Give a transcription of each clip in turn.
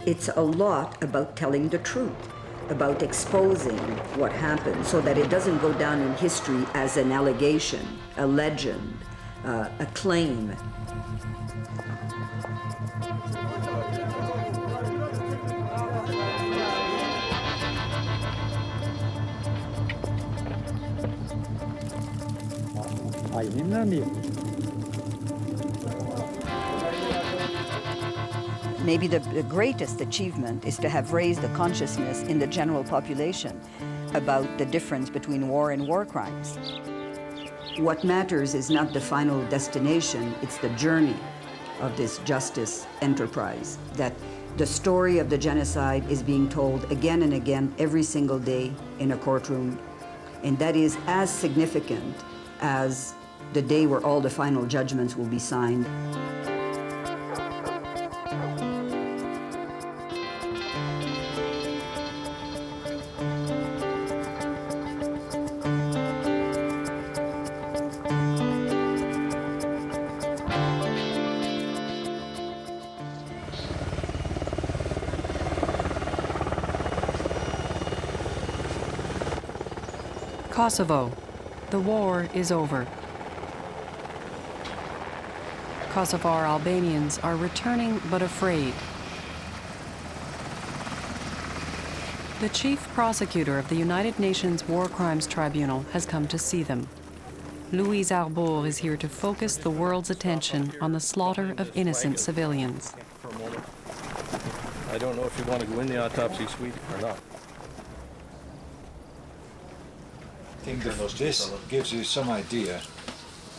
It's a lot about telling the truth, about exposing what happened so that it doesn't go down in history as an allegation, a legend, a claim. Maybe the greatest achievement is to have raised the consciousness in the general population about the difference between war and war crimes. What matters is not the final destination, it's the journey of this justice enterprise, that the story of the genocide is being told again and again every single day in a courtroom, and that is as significant as the day where all the final judgments will be signed. Kosovo. The war is over. Kosovar Albanians are returning but afraid. The chief prosecutor of the United Nations War Crimes Tribunal has come to see them. Louise Arbour is here to focus the world's attention on the slaughter of innocent civilians. I don't know if you want to go in the autopsy suite or not. I think that this gives you some idea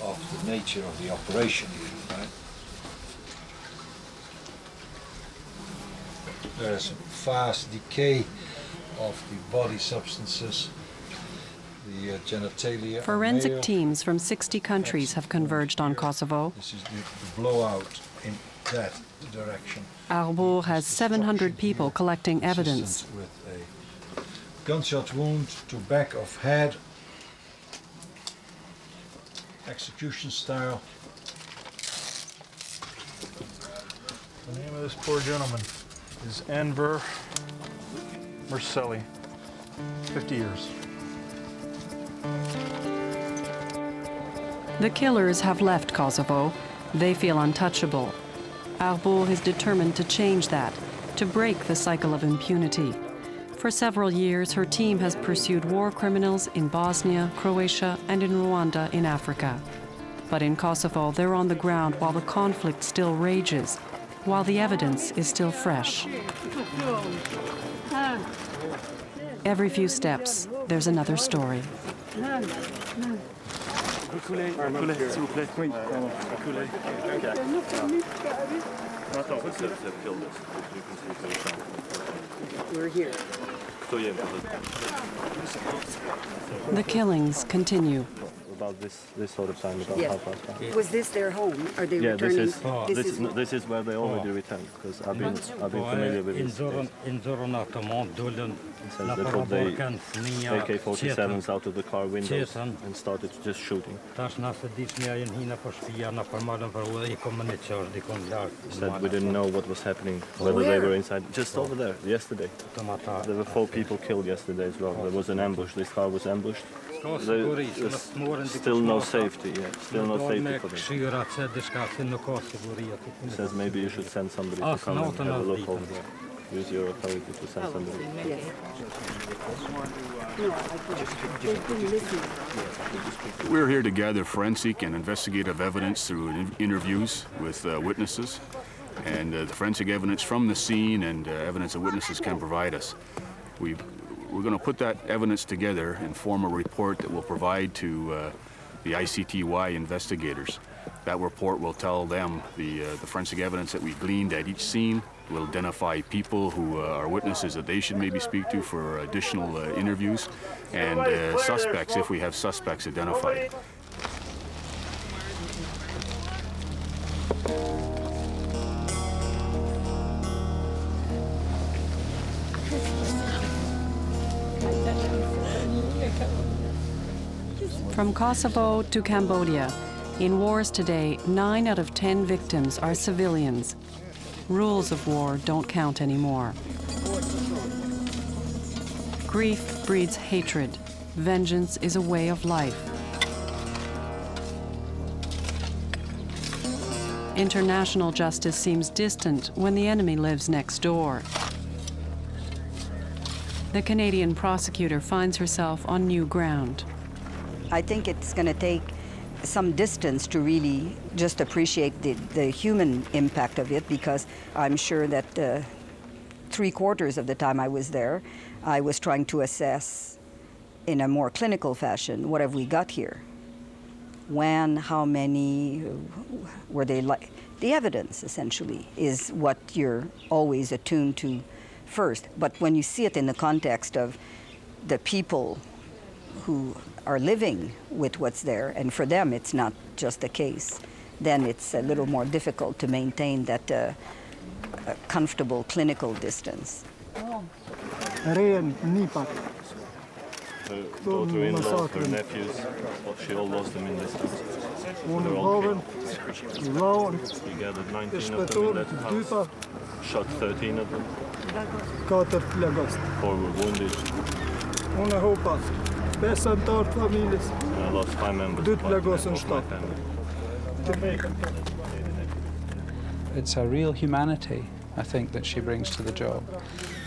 of the nature of the operation, right? There's fast decay of the body substances, the genitalia. Forensic teams from 60 countries have converged on Kosovo. This is the blowout in that direction. Arbour has 700 people collecting evidence. With a gunshot wound to back of head, execution style. The name of this poor gentleman is Enver Mercelli, 50 years. The killers have left Kosovo. They feel untouchable. Arbour is determined to change that, to break the cycle of impunity. For several years, her team has pursued war criminals in Bosnia, Croatia, and in Rwanda in Africa. But in Kosovo, they're on the ground while the conflict still rages, while the evidence is still fresh. Every few steps, there's another story. We're here. The killings continue. About this sort of time, about Yes. 5:30. Was this their home? Are they Yeah, returning? this is where they already returned, because I've been familiar with this. It says they pulled the AK-47s out of the car windows and started just shooting. Said we didn't know what was happening, whether they were inside. Just over there, yesterday. There were 4 people killed yesterday as well. There was an ambush. This car was ambushed. There's still no safety, still no safety for them. He says maybe you should send somebody to come and have a look over there. Use your authority to send somebody. Yes. We're here to gather forensic and investigative evidence through interviews with witnesses, and the forensic evidence from the scene and evidence that witnesses can provide us. We're going to put that evidence together and form a report that we'll provide to the ICTY investigators. That report will tell them the forensic evidence that we gleaned at each scene. We'll identify people who are witnesses that they should maybe speak to for additional interviews, and suspects if we have suspects identified. From Kosovo to Cambodia, in wars today, 9 out of 10 victims are civilians. rules of war don't count anymore. Grief breeds hatred. Vengeance is a way of life. International justice seems distant when the enemy lives next door. The Canadian prosecutor finds herself on new ground. I think it's going to take some distance to really just appreciate the human impact of it, because I'm sure that 3/4 of the time I was there, I was trying to assess in a more clinical fashion, what have we got here? When, how many, were they like? The evidence, essentially, is what you're always attuned to first. But when you see it in the context of the people who are living with what's there, and for them it's not just a case, then it's a little more difficult to maintain that comfortable clinical distance. Her daughter-in-law, her nephews, she all lost them in this house. They're all killed. He gathered 19 of them in that house, shot 13 of them. 4 were wounded. I lost 5 members of my family. It's a real humanity, I think, that she brings to the job.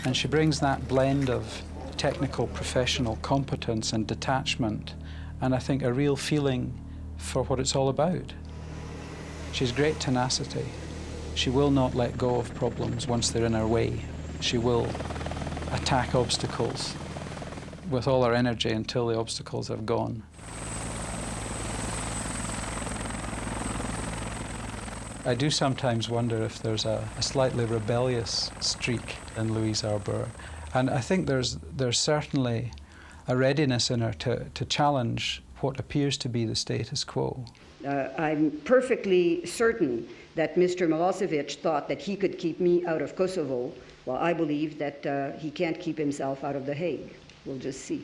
And she brings that blend of technical, professional competence and detachment, and I think a real feeling for what it's all about. She's great tenacity. She will not let go of problems once they're in her way. She will attack obstacles with all her energy until the obstacles have gone. I do sometimes wonder if there's a slightly rebellious streak in Louise Arbour. And I think there's certainly a readiness in her to challenge what appears to be the status quo. I'm perfectly certain that Mr. Milosevic thought that he could keep me out of Kosovo. Well, I believe that he can't keep himself out of The Hague. We'll just see.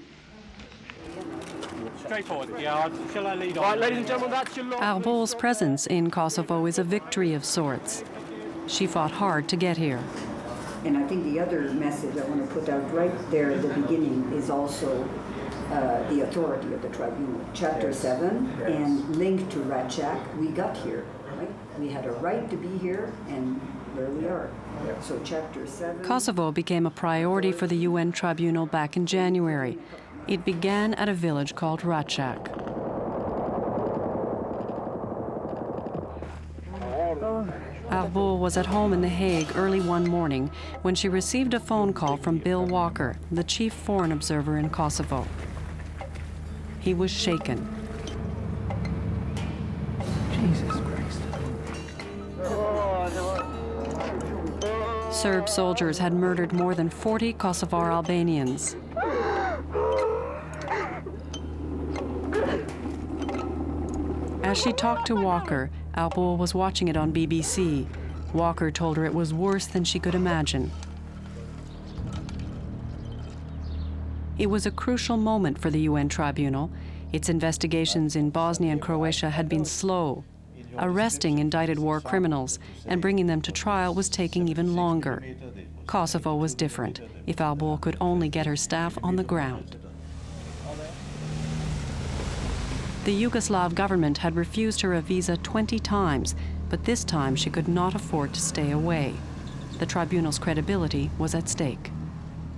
Straightforward. Yeah, shall I lead on? Right, ladies and gentlemen, that's your law. Arbour's presence in Kosovo is a victory of sorts. She fought hard to get here. And I think the other message I want to put out right there at the beginning is also the authority of the tribunal. Chapter 7 and linked to Ratchak, we got here, right? We had a right to be here, and there we are. So Chapter 7... Kosovo became a priority for the UN tribunal back in January. It began at a village called Ratchak. Arbour was at home in The Hague early one morning when she received a phone call from Bill Walker, the chief foreign observer in Kosovo. He was shaken. Jesus Christ. Serb soldiers had murdered more than 40 Kosovar Albanians. As she talked to Walker, Arbour was watching it on BBC. Walker told her it was worse than she could imagine. It was a crucial moment for the UN tribunal. Its investigations in Bosnia and Croatia had been slow. Arresting indicted war criminals and bringing them to trial was taking even longer. Kosovo was different, if Arbour could only get her staff on the ground. The Yugoslav government had refused her a visa 20 times, but this time she could not afford to stay away. The tribunal's credibility was at stake.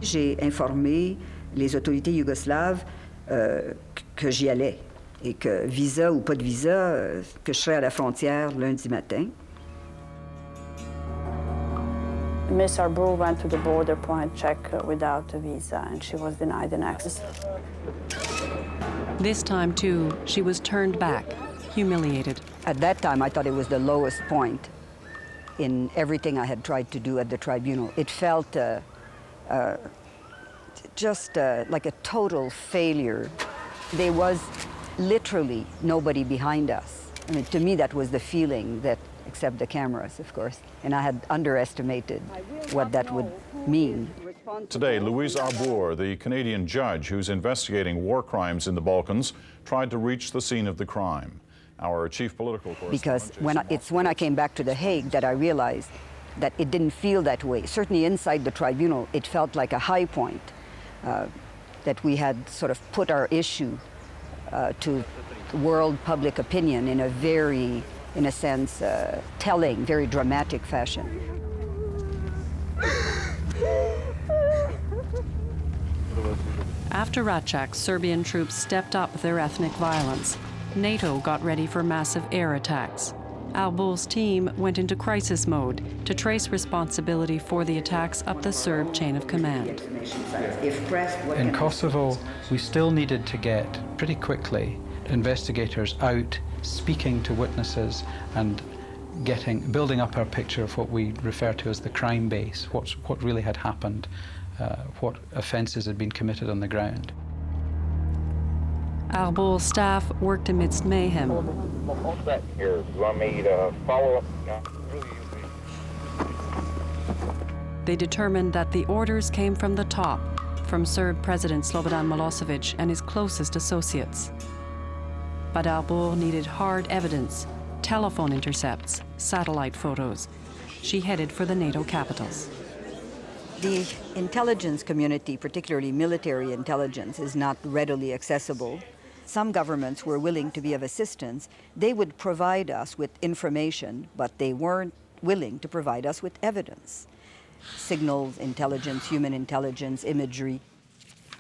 J'ai informé les autorités yougoslaves que j'y allais et que visa ou pas de visa, que je serais à la frontière lundi matin. Ms. Arbour went to the border point check without a visa, and she was denied an access. This time, too, she was turned back, humiliated. At that time, I thought it was the lowest point in everything I had tried to do at the tribunal. It felt just like a total failure. There was literally nobody behind us. I mean, to me, that was the feeling that, except the cameras, of course, and I had underestimated what that would mean. Today, Louise Arbour, the Canadian judge who's investigating war crimes in the Balkans, tried to reach the scene of the crime. Our chief political correspondent... Because when I came back to The Hague that I realized that it didn't feel that way. Certainly inside the tribunal, it felt like a high point that we had sort of put our issue to world public opinion in a very, in a sense, telling, very dramatic fashion. After Račak, Serbian troops stepped up their ethnic violence. NATO got ready for massive air attacks. Arbour's team went into crisis mode to trace responsibility for the attacks up the Serb chain of command. In Kosovo, we still needed to get, pretty quickly, investigators out, speaking to witnesses and building up our picture of what we refer to as the crime base, what really had happened, what offences had been committed on the ground. Arbour's staff worked amidst mayhem. Here, you want me to follow up? They determined that the orders came from the top, from Serb President Slobodan Milosevic and his closest associates. But Arbour needed hard evidence, telephone intercepts, satellite photos. She headed for the NATO capitals. The intelligence community, particularly military intelligence, is not readily accessible. Some governments were willing to be of assistance. They would provide us with information, but they weren't willing to provide us with evidence. Signals, intelligence, human intelligence, imagery.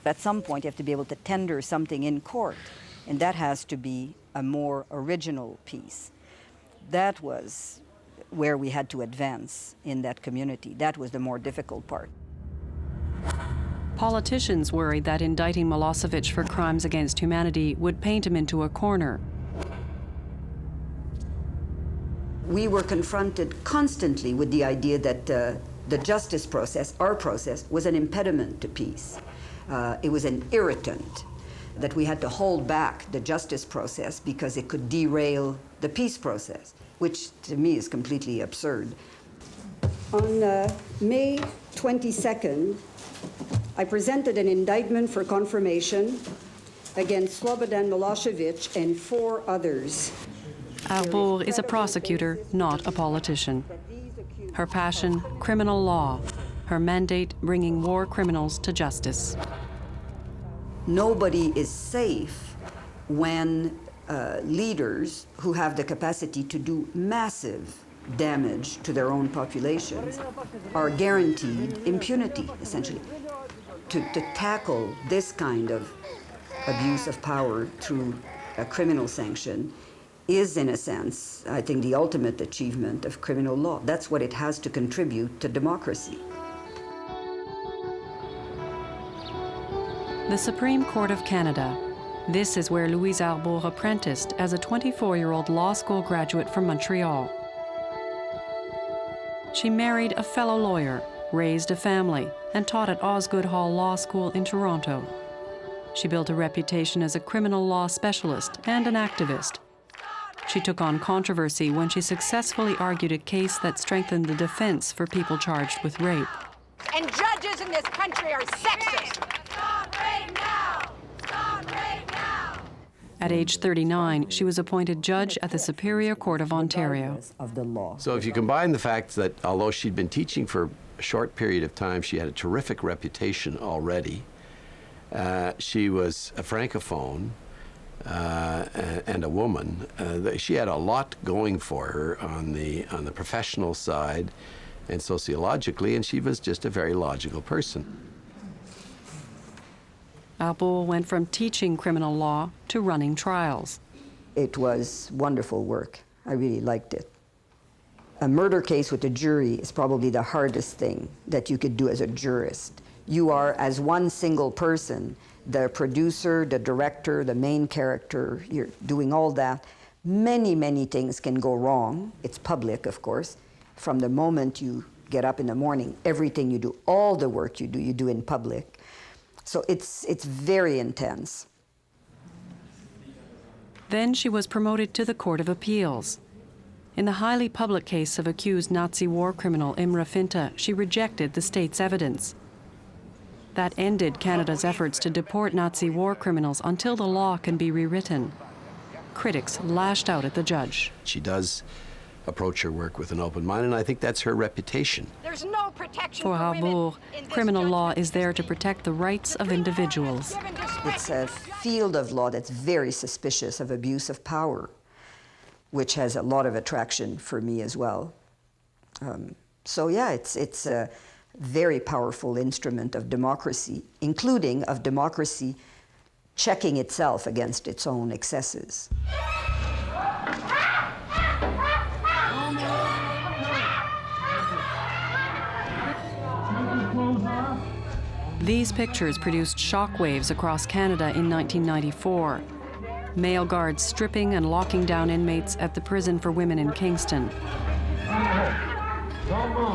At some point, you have to be able to tender something in court, and that has to be a more original piece. That was where we had to advance in that community. That was the more difficult part. Politicians worried that indicting Milosevic for crimes against humanity would paint him into a corner. We were confronted constantly with the idea that the justice process, our process, was an impediment to peace. It was an irritant, that we had to hold back the justice process because it could derail the peace process, which to me is completely absurd. On May 22nd, I presented an indictment for confirmation against Slobodan Milosevic and 4 others. Arbour is a prosecutor, not a politician. Her passion, criminal law. Her mandate, bringing war criminals to justice. Nobody is safe when leaders who have the capacity to do massive damage to their own populations are guaranteed impunity, essentially. To tackle this kind of abuse of power through a criminal sanction is, in a sense, I think, the ultimate achievement of criminal law. That's what it has to contribute to democracy. The Supreme Court of Canada. This is where Louise Arbour apprenticed as a 24-year-old law school graduate from Montreal. She married a fellow lawyer, raised a family, and taught at Osgoode Hall Law School in Toronto. She built a reputation as a criminal law specialist and an activist. She took on controversy when she successfully argued a case that strengthened the defense for people charged with rape. And judges in this country are sexist. Stop rape now! Stop rape now! At age 39, she was appointed judge at the Superior Court of Ontario. So if you combine the fact that although she'd been teaching for a short period of time, she had a terrific reputation already. She was a francophone and a woman. She had a lot going for her on the professional side and sociologically, and she was just a very logical person. Arbour went from teaching criminal law to running trials. It was wonderful work. I really liked it. A murder case with a jury is probably the hardest thing that you could do as a jurist. You are, as one single person, the producer, the director, the main character, you're doing all that. Many, many things can go wrong. It's public, of course. From the moment you get up in the morning, everything you do, all the work you do in public. So it's very intense. Then she was promoted to the Court of Appeals. In the highly public case of accused Nazi war criminal Imre Finta, she rejected the state's evidence. That ended Canada's efforts to deport Nazi war criminals until the law can be rewritten. Critics lashed out at the judge. She does approach her work with an open mind, and I think that's her reputation. There's no protection For for women Arbour, in this criminal law judgment. is there to protect the rights of individuals. It's a field of law that's very suspicious of abuse of power, which has a lot of attraction for me as well. So yeah, it's a very powerful instrument of democracy, including of democracy checking itself against its own excesses. These pictures produced shockwaves across Canada in 1994. Male guards stripping and locking down inmates at the prison for women in Kingston.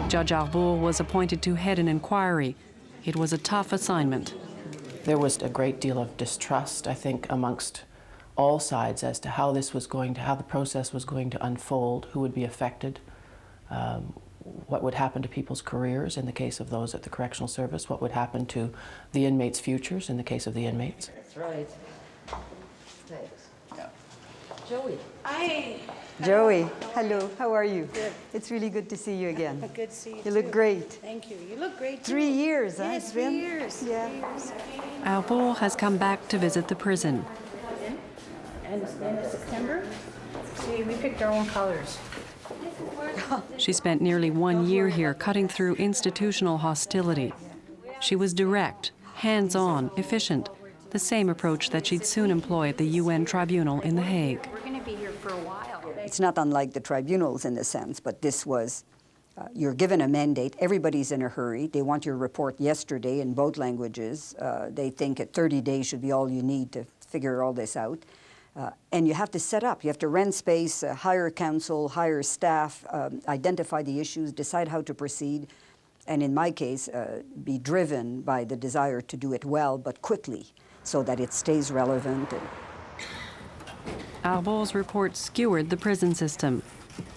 Judge Arbour was appointed to head an inquiry. It was a tough assignment. There was a great deal of distrust, I think, amongst all sides as to how this was going to, how the process was going to unfold, who would be affected, what would happen to people's careers in the case of those at the correctional service, what would happen to the inmates' futures in the case of the inmates. That's right. Thanks. Yeah. Joey. Hi. Joey, hello, how are you? Good. It's really good to see you again. Good to see you. You look great. Thank you. You look great too. 3 years, huh? Yes, It's been? 3 years. Yeah. 3 years. Arbour has come back to visit the prison. And it's the end of September. See, we picked our own colors. She spent nearly 1 year here cutting through institutional hostility. She was direct, hands-on, efficient, the same approach that she'd soon employ at the UN tribunal in The Hague. We're going to be here for a while. It's not unlike the tribunals in a sense, but this was, you're given a mandate, everybody's in a hurry, they want your report yesterday in both languages, they think at 30 days should be all you need to figure all this out. And you have to set up, you have to rent space, hire counsel, hire staff, identify the issues, decide how to proceed, and in my case, be driven by the desire to do it well, but quickly, so that it stays relevant. Arbour's report skewered the prison system,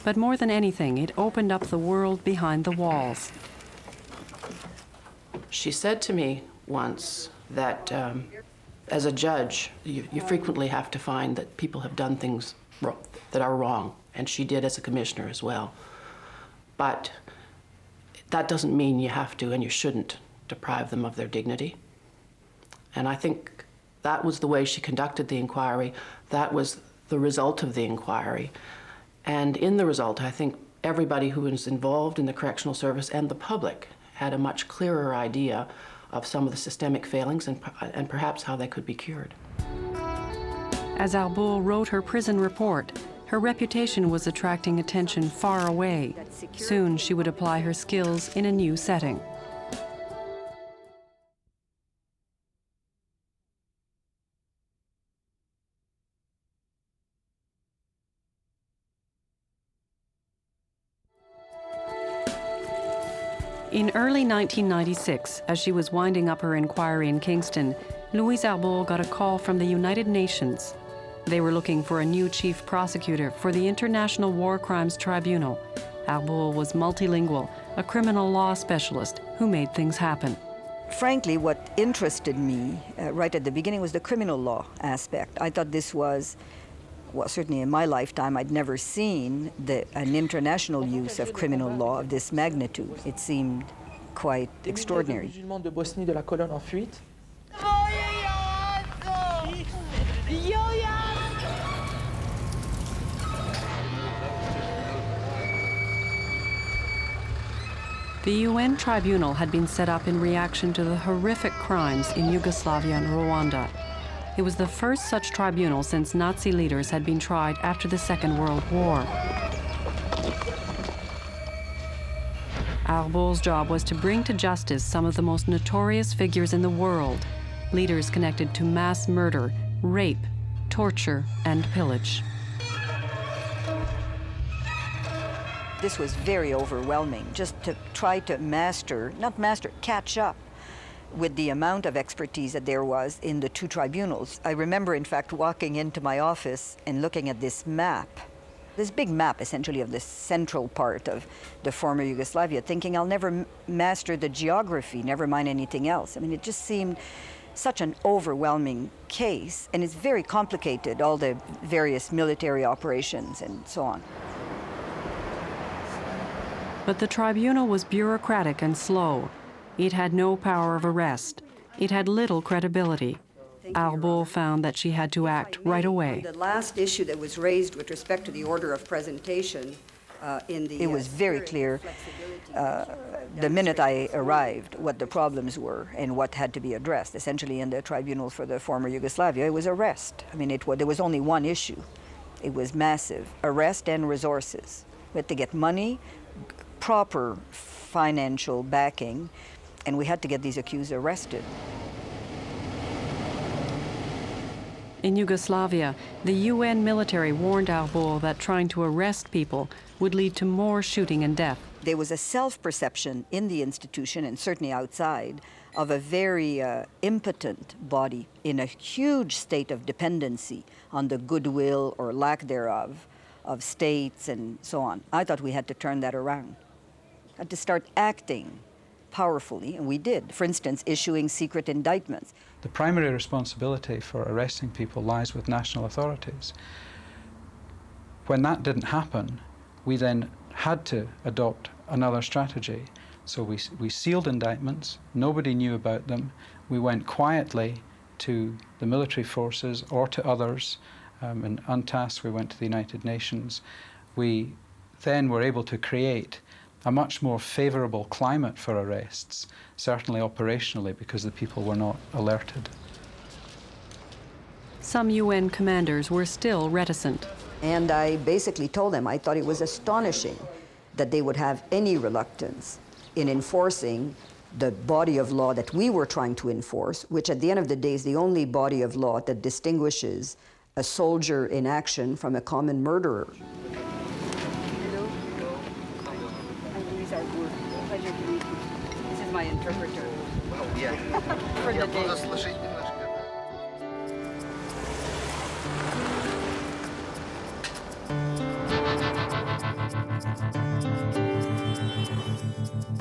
but more than anything, it opened up the world behind the walls. She said to me once that as a judge, you frequently have to find that people have done things that are wrong, and she did as a commissioner as well. But that doesn't mean you have to and you shouldn't deprive them of their dignity. And I think that was the way she conducted the inquiry. That was the result of the inquiry. And in the result, I think everybody who was involved in the correctional service and the public had a much clearer idea of some of the systemic failings and perhaps how they could be cured. As Arbour wrote her prison report, her reputation was attracting attention far away. Soon she would apply her skills in a new setting. In early 1996, as she was winding up her inquiry in Kingston, Louise Arbour got a call from the United Nations. They were looking for a new chief prosecutor for the International War Crimes Tribunal. Arbour was multilingual, a criminal law specialist who made things happen. Frankly, what interested me right at the beginning was the criminal law aspect. I thought this was, well, certainly in my lifetime, I'd never seen an international use of criminal law of this magnitude. It seemed quite extraordinary. The UN tribunal had been set up in reaction to the horrific crimes in Yugoslavia and Rwanda. It was the first such tribunal since Nazi leaders had been tried after the Second World War. Arbour's job was to bring to justice some of the most notorious figures in the world, leaders connected to mass murder, rape, torture, and pillage. This was very overwhelming, just to try to catch up with the amount of expertise that there was in the two tribunals. I remember, in fact, walking into my office and looking at this map, this big map, essentially, of the central part of the former Yugoslavia, thinking I'll never master the geography, never mind anything else. I mean, it just seemed such an overwhelming case, and it's very complicated, all the various military operations and so on. But the tribunal was bureaucratic and slow. It had no power of arrest. It had little credibility. Arbour found that she had to act right away. The last issue that was raised with respect to the order of presentation it was very clear the minute I arrived what the problems were and what had to be addressed. Essentially in the tribunal for the former Yugoslavia, it was arrest. I mean, there was only one issue. It was massive, arrest and resources. We had to get money, proper financial backing, and we had to get these accused arrested. In Yugoslavia, the UN military warned Arbour that trying to arrest people would lead to more shooting and death. There was a self-perception in the institution, and certainly outside, of a very impotent body in a huge state of dependency on the goodwill or lack thereof of states and so on. I thought we had to turn that around. Had to start acting powerfully, and we did. For instance, issuing secret indictments. The primary responsibility for arresting people lies with national authorities. When that didn't happen, we then had to adopt another strategy. So we sealed indictments, nobody knew about them. We went quietly to the military forces or to others. In UNTAS, we went to the United Nations. We then were able to create a much more favorable climate for arrests, certainly operationally, because the people were not alerted. Some UN commanders were still reticent. And I basically told them I thought it was astonishing that they would have any reluctance in enforcing the body of law that we were trying to enforce, which at the end of the day is the only body of law that distinguishes a soldier in action from a common murderer. Hello. I'm Louise Arbour. Pleasure to meet you. This is my interpreter. Oh, yeah. For the day.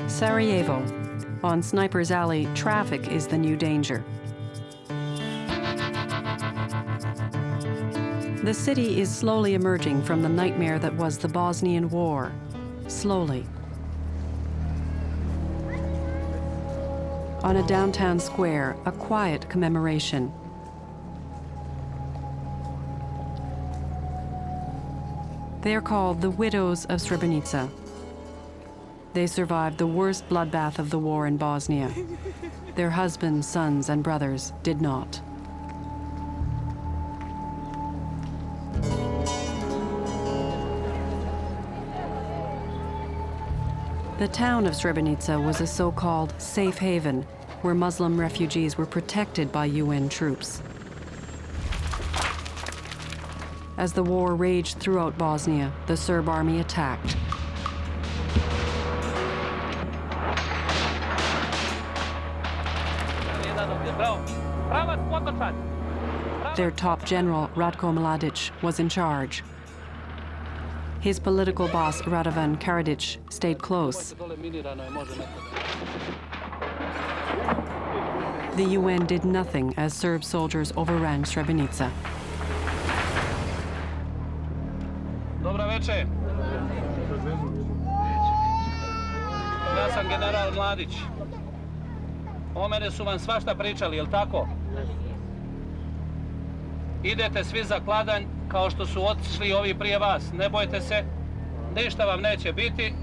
Sarajevo. On Sniper's Alley, traffic is the new danger. The city is slowly emerging from the nightmare that was the Bosnian War. Slowly. On a downtown square, a quiet commemoration. They are called the Widows of Srebrenica. They survived the worst bloodbath of the war in Bosnia. Their husbands, sons, and brothers did not. The town of Srebrenica was a so-called safe haven where Muslim refugees were protected by UN troops. As the war raged throughout Bosnia, the Serb army attacked. Their top general, Ratko Mladic, was in charge. His political boss, Radovan Karadzic, stayed close. The UN did nothing as Serb soldiers overran Srebrenica. Dobro večer. Ja sam general Mladić. O mene su vam svašta pričali, jel tako? Idete svi za kladanj kao što su otišli ovi prije vas. Ne bojte se, ništa vam neće biti,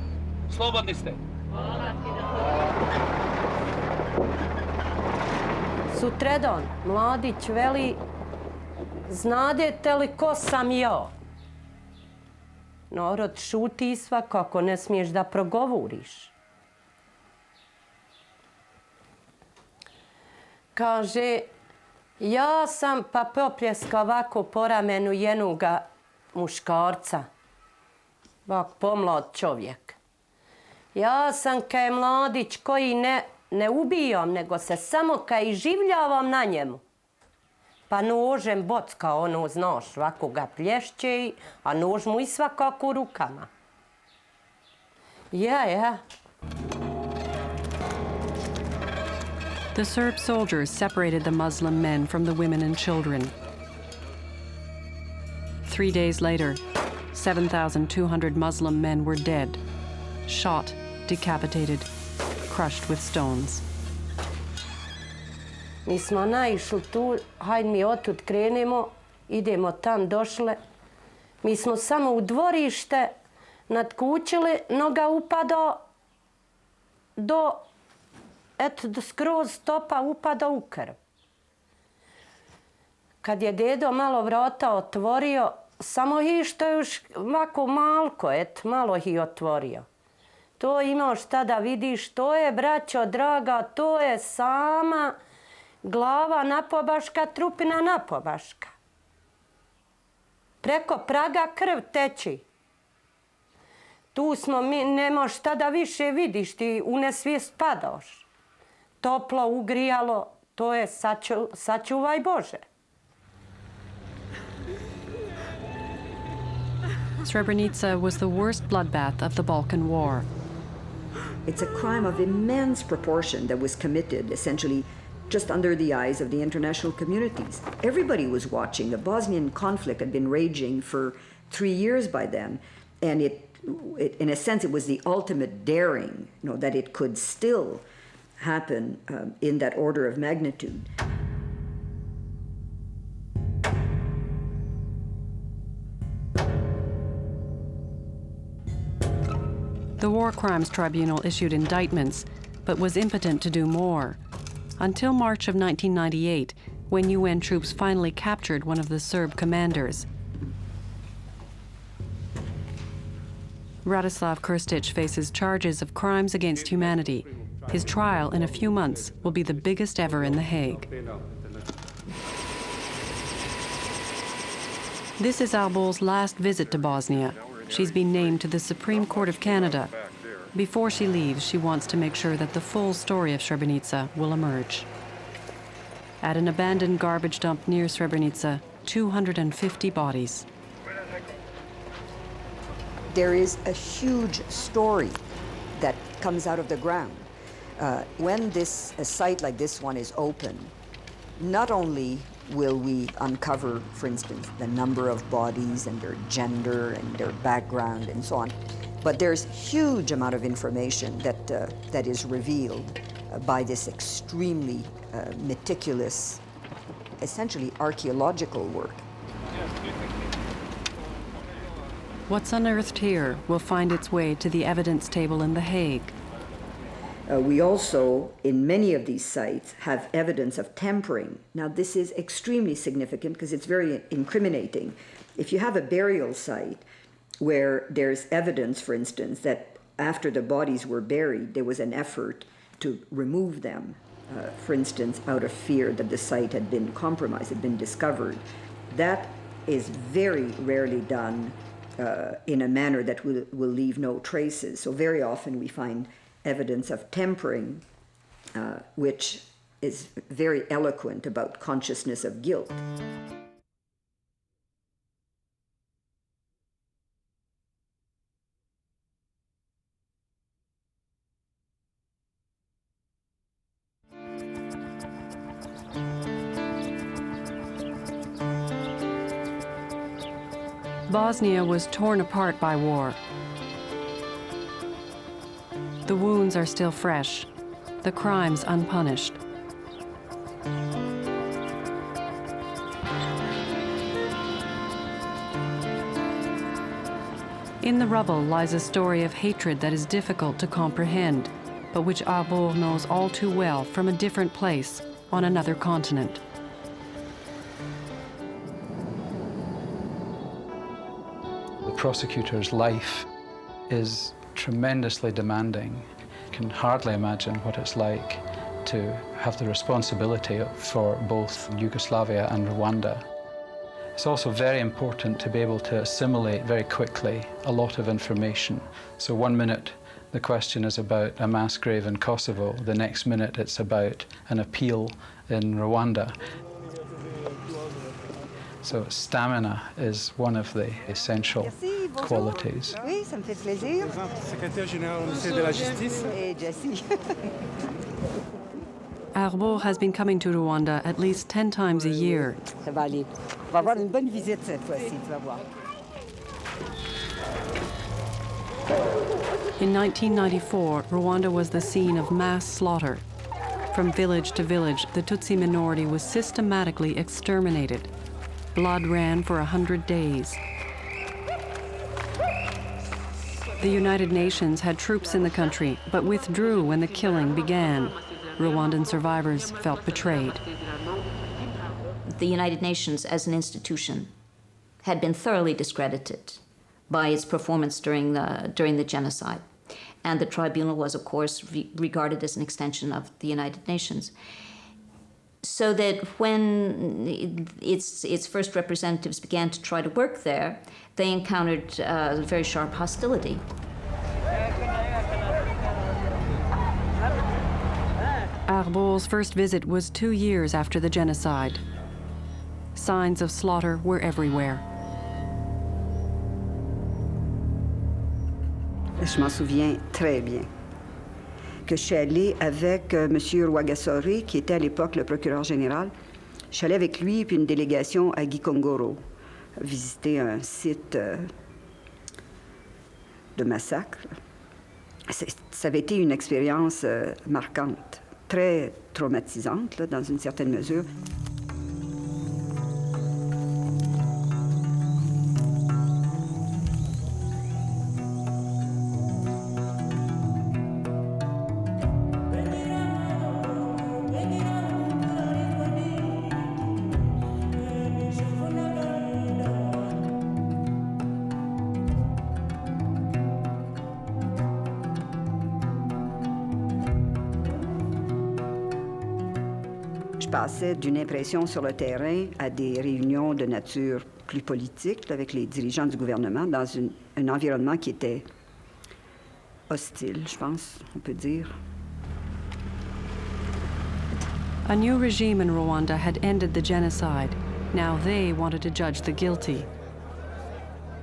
slobodni ste. Sutredan Mladić veli, znadete li ko sam ja? Narod šuti svakako, ne smiješ da progovoriš. Kaže, ja sam pa popljeska ovako po ramenu jednoga muškarca. Ovak pomlad čovjek. Ja sam kaj Mladić koji ne ubijam, nego se samo kaj življavam na njemu. Pa nožem bocka, ono, znaš, ovako ga plješće, a nož mu i svakako u rukama. Ja. The Serb soldiers separated the Muslim men from the women and children. 3 days later, 7,200 Muslim men were dead. shot, decapitated, crushed with stones. Mi smo naišli tu, hajde mi otud krenemo, idemo tam, došle. Mi smo samo u dvorište nadkućili, noga upadao do skroz stopa upadao u krv. Kad je dedo malo vrata otvorio, samo ih što je još ovako malko, malo ih otvorio. To imao šta da vidiš, to je, braćo draga, to je sama glava napobaška, trupina napobaška. Preko praga krv teči. Tu smo mi, nemaš šta da više vidiš, ti u nesvijest padaš. Toplo, ugrijalo, to je sačuvaj Bože. Srebrenica was the worst bloodbath of the Balkan War. It's a crime of immense proportion that was committed essentially just under the eyes of the international communities. Everybody was watching. The Bosnian conflict had been raging for 3 years by then, and it in a sense, it was the ultimate daring, that it could still happen in that order of magnitude. The War Crimes Tribunal issued indictments, but was impotent to do more, until March of 1998, when UN troops finally captured one of the Serb commanders. Radislav Krstić faces charges of crimes against humanity. His trial in a few months will be the biggest ever in The Hague. This is Arbour's last visit to Bosnia. She's been named to the Supreme Court of Canada. Before she leaves, she wants to make sure that the full story of Srebrenica will emerge. At an abandoned garbage dump near Srebrenica, 250 bodies. There is a huge story that comes out of the ground. When a site like this one is open, not only will we uncover, for instance, the number of bodies and their gender and their background and so on, but there's huge amount of information that is revealed by this extremely meticulous, essentially archaeological work. What's unearthed here will find its way to the evidence table in The Hague. We also, in many of these sites, have evidence of tampering. Now, this is extremely significant because it's very incriminating. If you have a burial site where there's evidence, for instance, that after the bodies were buried, there was an effort to remove them, for instance, out of fear that the site had been compromised, had been discovered, that is very rarely done in a manner that will leave no traces. So very often we find evidence of tempering, which is very eloquent about consciousness of guilt. Bosnia was torn apart by war. The wounds are still fresh, the crimes unpunished. In the rubble lies a story of hatred that is difficult to comprehend, but which Arbour knows all too well from a different place on another continent. The prosecutor's life is tremendously demanding. You can hardly imagine what it's like to have the responsibility for both Yugoslavia and Rwanda. It's also very important to be able to assimilate very quickly a lot of information. So 1 minute the question is about a mass grave in Kosovo, the next minute it's about an appeal in Rwanda. So stamina is one of the essential qualities. Oui, ça me fait plaisir. Secrétaire général au ministère de la Justice. Et Jessie. Arbour has been coming to Rwanda at least 10 times a year. Ça va aller. On va avoir une bonne visite cette fois-ci, tu vas voir. In 1994, Rwanda was the scene of mass slaughter. From village to village, the Tutsi minority was systematically exterminated. Blood ran for 100 days. The United Nations had troops in the country, but withdrew when the killing began. Rwandan survivors felt betrayed. The United Nations as an institution had been thoroughly discredited by its performance during the genocide. And the tribunal was, of course, regarded as an extension of the United Nations. So that when its first representatives began to try to work there, they encountered very sharp hostility. Arbour's first visit was 2 years after the genocide. Signs of slaughter were everywhere. Je m'en souviens très bien que je suis allée avec M. Rwagasore, qui était à l'époque le procureur général. Je suis allée avec lui puis une délégation à Gikongoro, visiter un site de massacre. Ça avait été une expérience marquante, très traumatisante, là, dans une certaine mesure. Je passais d'une impression sur le terrain à des réunions de nature plus politique avec les dirigeants du gouvernement dans un environnement qui était hostile, je pense, on peut dire. A new regime in Rwanda had ended the genocide. Now they wanted to judge the guilty.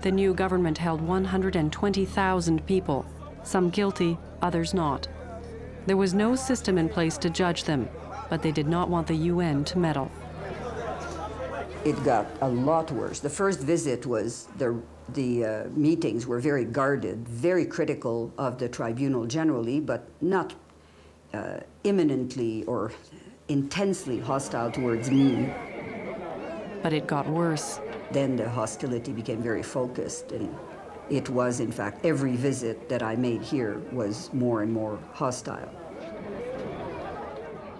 The new government held 120,000 people, some guilty, others not. There was no system in place to judge them, but they did not want the UN to meddle. It got a lot worse. The first visit was the meetings were very guarded, very critical of the tribunal generally, but not imminently or intensely hostile towards me. But it got worse. Then the hostility became very focused, and it was, in fact, every visit that I made here was more and more hostile.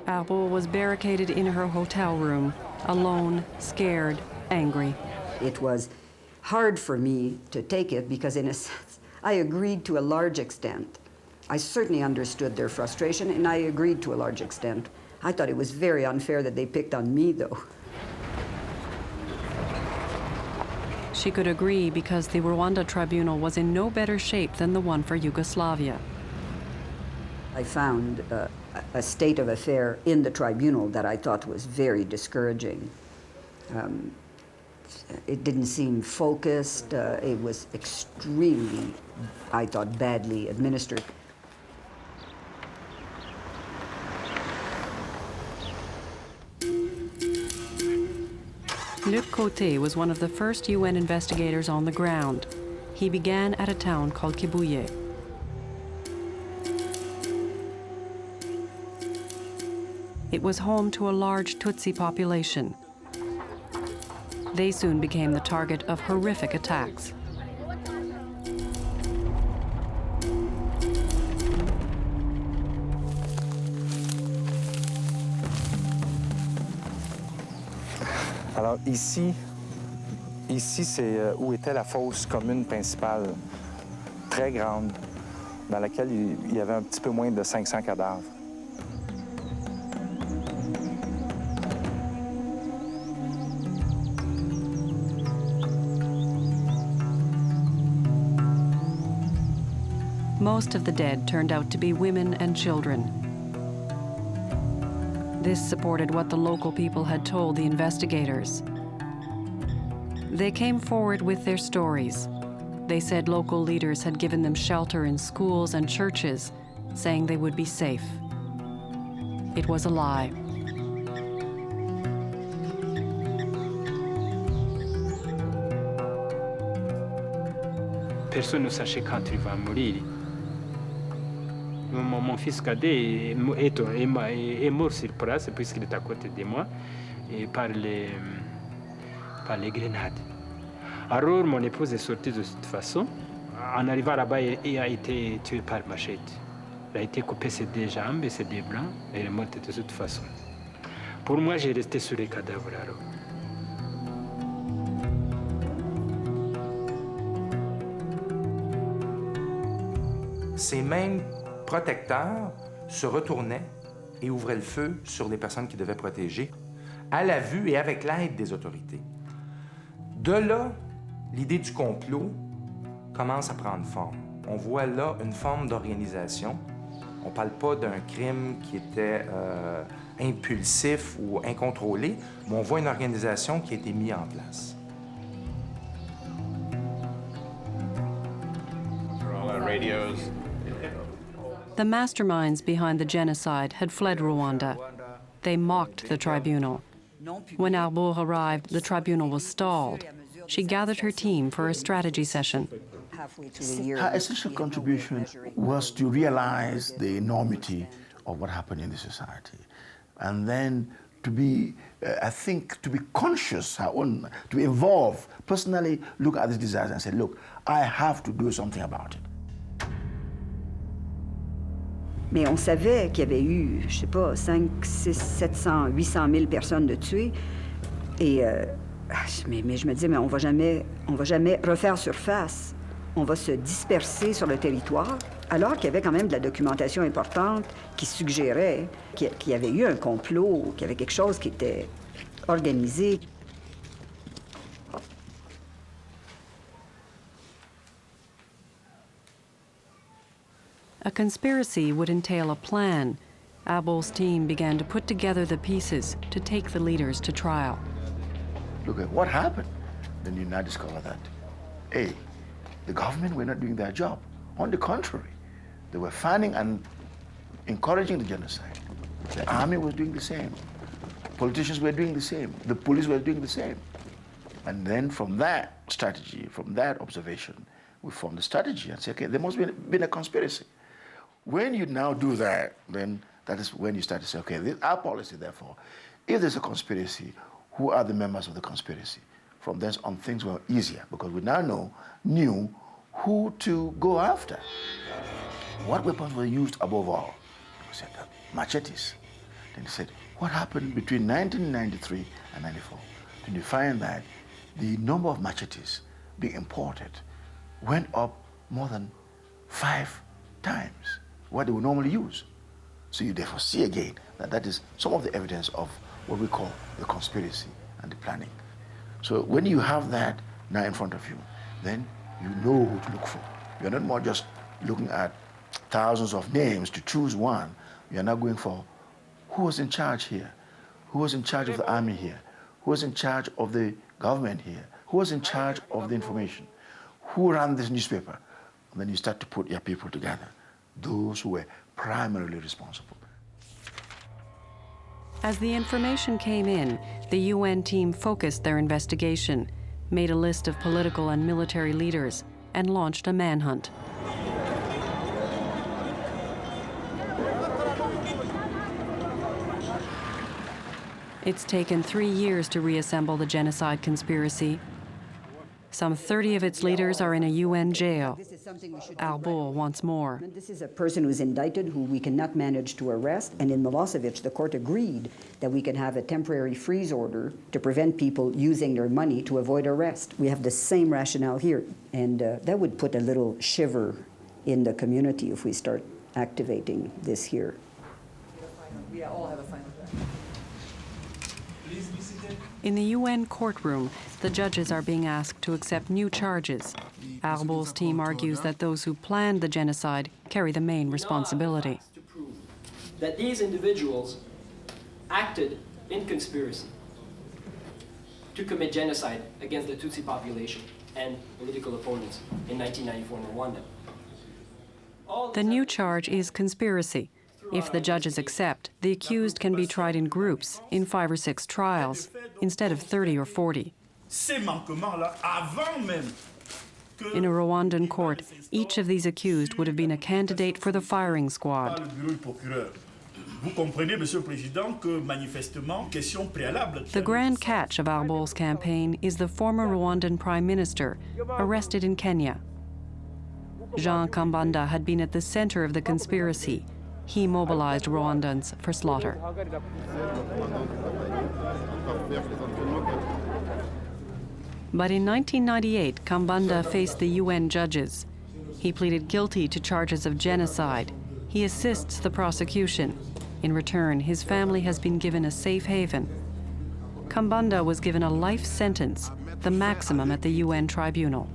Arbour was barricaded in her hotel room, alone, scared, angry. It was hard for me to take it because, in a sense, I agreed to a large extent. I certainly understood their frustration, and I agreed to a large extent. I thought it was very unfair that they picked on me, though. She could agree because the Rwanda tribunal was in no better shape than the one for Yugoslavia. I found a state of affair in the tribunal that I thought was very discouraging. It didn't seem focused. It was extremely, I thought, badly administered. Luc Côté was one of the first UN investigators on the ground. He began at a town called Kibuye. It was home to a large Tutsi population. They soon became the target of horrific attacks. Alors ici c'est où était la fosse commune principale, très grande, dans laquelle il y avait un petit peu moins de 500 cadavres. Most of the dead turned out to be women and children. This supported what the local people had told the investigators. They came forward with their stories. They said local leaders had given them shelter in schools and churches, saying they would be safe. It was a lie. Personne ne sachait quand il va mourir. Mon fils cadet est mort sur place puisqu'il est à côté de moi et par les grenades. Alors mon épouse est sortie de cette façon. En arrivant là-bas, il a été tué par machette. Il a été coupé ses deux jambes et ses deux bras et il est mort de cette façon. Pour moi, j'ai resté sur les cadavres alors. Ces mêmes protecteurs se retournaient et ouvraient le feu sur les personnes qu'ils devaient protéger, à la vue et avec l'aide des autorités. De là, l'idée du complot commence à prendre forme. On voit là une forme d'organisation. On ne parle pas d'un crime qui était impulsif ou incontrôlé, mais on voit une organisation qui a été mise en place. The masterminds behind the genocide had fled Rwanda. They mocked the tribunal. When Arbour arrived, the tribunal was stalled. She gathered her team for a strategy session. Her essential contribution was to realize the enormity of what happened in the society. And then to be, I think, to be conscious, to be involved, personally look at this disaster and say, look, I have to do something about it. Mais on savait qu'il y avait eu, je sais pas, 5, 6, 700, 800 000 personnes de tuées. Et mais je me disais, mais on va jamais refaire surface. On va se disperser sur le territoire, alors qu'il y avait quand même de la documentation importante qui suggérait qu'il y avait eu un complot, qu'il y avait quelque chose qui était organisé. A conspiracy would entail a plan. Arbour's team began to put together the pieces to take the leaders to trial. Look at what happened. Then you now discover that, A, the government were not doing their job. On the contrary, they were fanning and encouraging the genocide. The army was doing the same. Politicians were doing the same. The police were doing the same. And then from that strategy, from that observation, we formed a strategy and say, okay, there must have been a conspiracy. When you now do that, then that is when you start to say, okay, this is our policy, therefore. If there's a conspiracy, who are the members of the conspiracy? From then on, things were easier because we now knew who to go after. What weapons were used above all? We said machetes. Then he said, what happened between 1993 and 94? Then you find that the number of machetes being imported went up more than 5 times what they would normally use. So you therefore see again that that is some of the evidence of what we call the conspiracy and the planning. So when you have that now in front of you, then you know who to look for. You're not more just looking at thousands of names to choose one. You're now going for who was in charge here, who was in charge of the army here, who was in charge of the government here, who was in charge of the information, who ran this newspaper. And then you start to put your people together, those who were primarily responsible. As the information came in, the UN team focused their investigation, made a list of political and military leaders, and launched a manhunt. It's taken 3 years to reassemble the genocide conspiracy. Some 30 of its leaders are in a UN jail. Arbour wants more. This is a person who's indicted who we cannot manage to arrest, and in Milosevic, the court agreed that we can have a temporary freeze order to prevent people using their money to avoid arrest. We have the same rationale here, and that would put a little shiver in the community if we start activating this here. We all have a final. In the UN courtroom, the judges are being asked to accept new charges. Arbour's team argues that those who planned the genocide carry the main responsibility. To prove that these individuals acted in conspiracy to commit genocide against the Tutsi population and political opponents in 1994 in Rwanda. The new charge is conspiracy. If the judges accept, the accused can be tried in groups, in 5 or 6 trials, instead of 30 or 40. Ces manquements-là, avant même In a Rwandan court, each of these accused would have been a candidate for the firing squad. The grand catch of Arbour's campaign is the former Rwandan Prime Minister, arrested in Kenya. Jean Kambanda had been at the center of the conspiracy. He mobilized Rwandans for slaughter. But in 1998, Kambanda faced the UN judges. He pleaded guilty to charges of genocide. He assists the prosecution. In return, his family has been given a safe haven. Kambanda was given a life sentence, the maximum at the UN tribunal.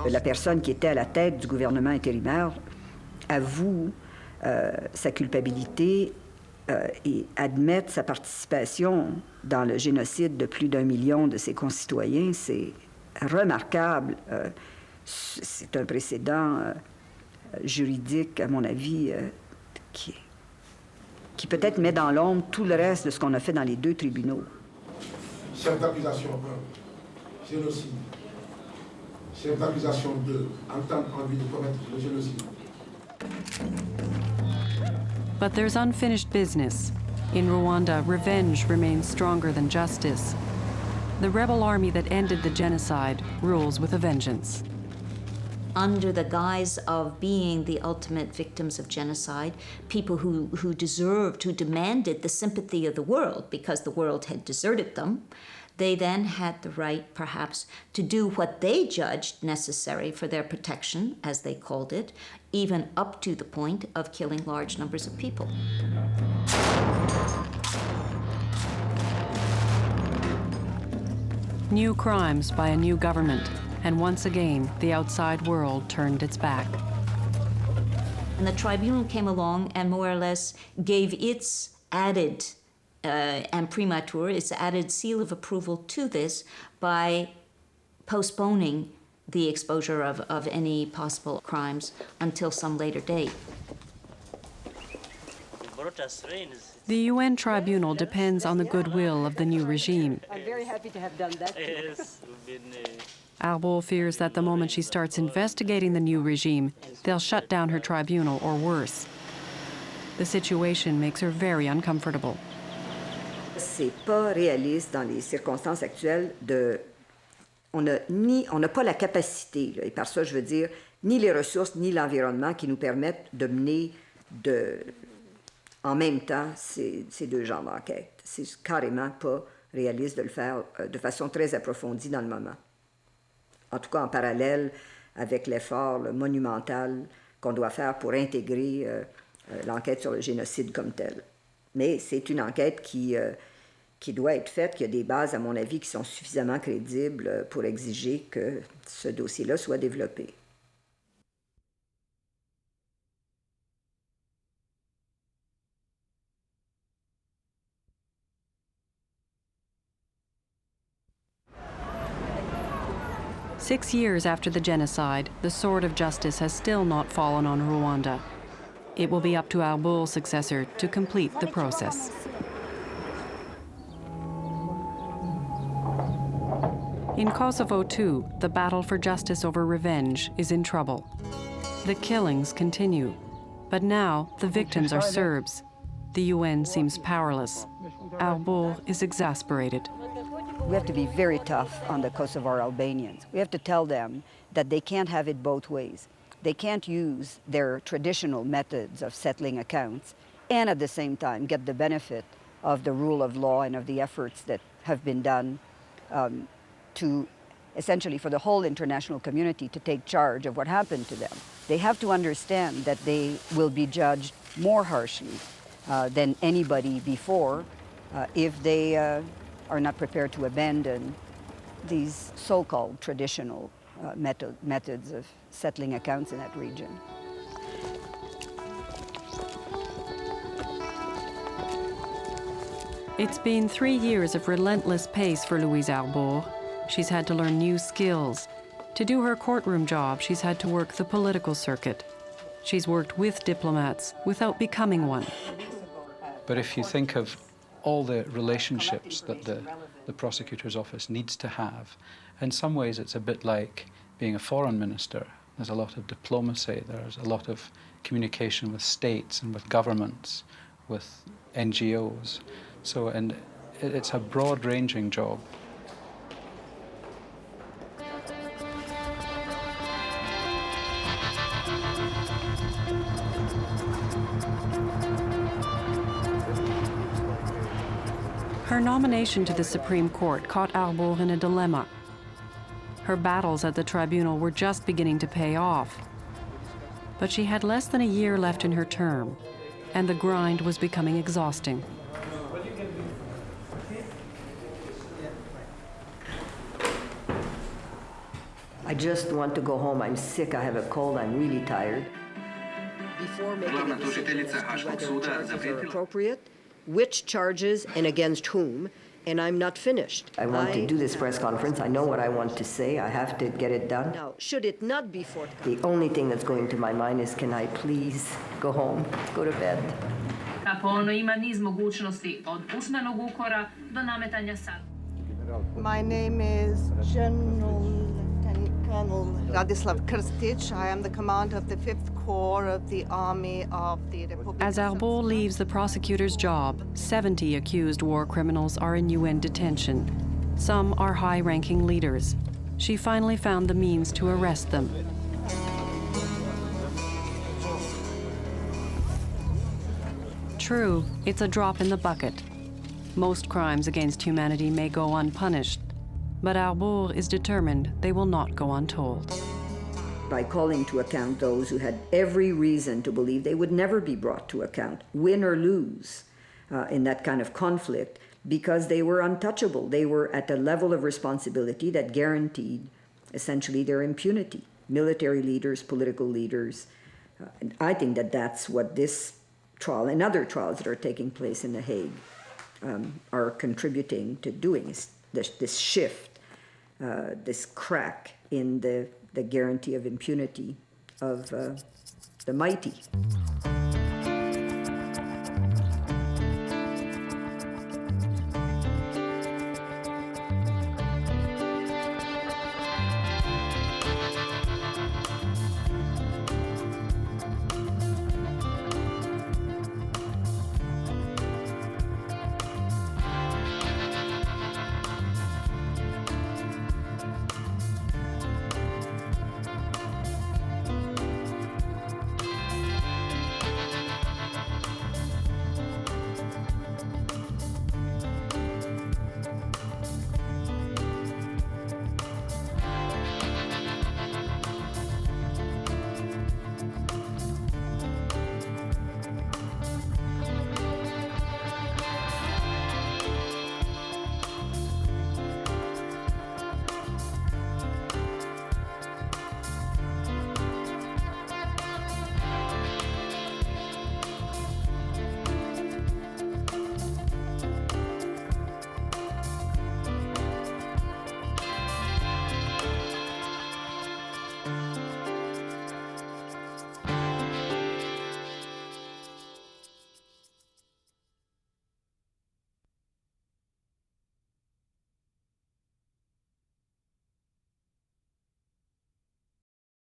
La personne qui était à la tête du gouvernement intérimaire avoue sa culpabilité et admettre sa participation dans le génocide de plus d'1 million de ses concitoyens. C'est remarquable. C'est un précédent juridique, à mon avis, qui peut-être met dans l'ombre tout le reste de ce qu'on a fait dans les 2 tribunaux. Chef d'accusation 1, génocide. Chef d'accusation 2, entente en vue de commettre le génocide. But there's unfinished business. In Rwanda, revenge remains stronger than justice. The rebel army that ended the genocide rules with a vengeance. Under the guise of being the ultimate victims of genocide, people who deserved, who demanded the sympathy of the world because the world had deserted them, they then had the right, perhaps, to do what they judged necessary for their protection, as they called it, even up to the point of killing large numbers of people. New crimes by a new government, and once again, the outside world turned its back. And the tribunal came along and more or less gave its added imprimatur, its added seal of approval to this by postponing the exposure of any possible crimes until some later date. The UN tribunal depends on the goodwill of the new regime. I'm very happy to have done that. Arbour fears that the moment she starts investigating the new regime, they'll shut down her tribunal or worse. The situation makes her very uncomfortable. C'est pas réaliste dans les circonstances actuelles de... On n'a pas la capacité, là, et par ça je veux dire, ni les ressources ni l'environnement qui nous permettent de mener en même temps ces 2 genres d'enquête. C'est carrément pas réaliste de le faire de façon très approfondie dans le moment. En tout cas en parallèle avec l'effort monumental qu'on doit faire pour intégrer l'enquête sur le génocide comme tel. Mais c'est une enquête qui doit être faite, qui a des bases, à mon avis, qui sont suffisamment crédibles pour exiger que ce dossier-là soit développé. Six years after the genocide, the sword of justice has still not fallen on Rwanda. It will be up to Arbour's successor to complete the process. In Kosovo, too, the battle for justice over revenge is in trouble. The killings continue, but now the victims are Serbs. The UN seems powerless. Arbour is exasperated. We have to be very tough on the Kosovar Albanians. We have to tell them that they can't have it both ways. They can't use their traditional methods of settling accounts and at the same time get the benefit of the rule of law and of the efforts that have been done to essentially for the whole international community to take charge of what happened to them. They have to understand that they will be judged more harshly than anybody before if they are not prepared to abandon these so-called traditional methods of settling accounts in that region. It's been 3 years of relentless pace for Louise Arbour. She's had to learn new skills. To do her courtroom job, she's had to work the political circuit. She's worked with diplomats without becoming one. But if you think of all the relationships that the prosecutor's office needs to have, in some ways it's a bit like being a foreign minister, there's a lot of diplomacy, there's a lot of communication with states and with governments, with NGOs. So, and it's a broad-ranging job. Her nomination to the Supreme Court caught Arbour in a dilemma. Her battles at the tribunal were just beginning to pay off. But she had less than a year left in her term, and the grind was becoming exhausting. I just want to go home. I'm sick, I have a cold, I'm really tired. Before making a decision as to whether charges are appropriate, which charges and against whom, and I'm not finished. I want to do this press conference. I know what I want to say. I have to get it done. Now, should it not be forthcoming? The only thing that's going to my mind is, can I please go home, go to bed? Ono ima niz mogućnosti od usmenog ukora do nametanja sad. My name is General Lieutenant Colonel Radislav Krstić. I am the commander of the 5th Corps of the Army of the Republic. As Arbour leaves the prosecutor's job, 70 accused war criminals are in UN detention. Some are high-ranking leaders. She finally found the means to arrest them. True, it's a drop in the bucket. Most crimes against humanity may go unpunished, but Arbour is determined they will not go untold. By calling to account those who had every reason to believe they would never be brought to account, win or lose, in that kind of conflict, because they were untouchable. They were at a level of responsibility that guaranteed essentially their impunity. Military leaders, political leaders. And I think that that's what this trial and other trials that are taking place in The Hague are contributing to doing, is this shift, this crack in the guarantee of impunity of the mighty.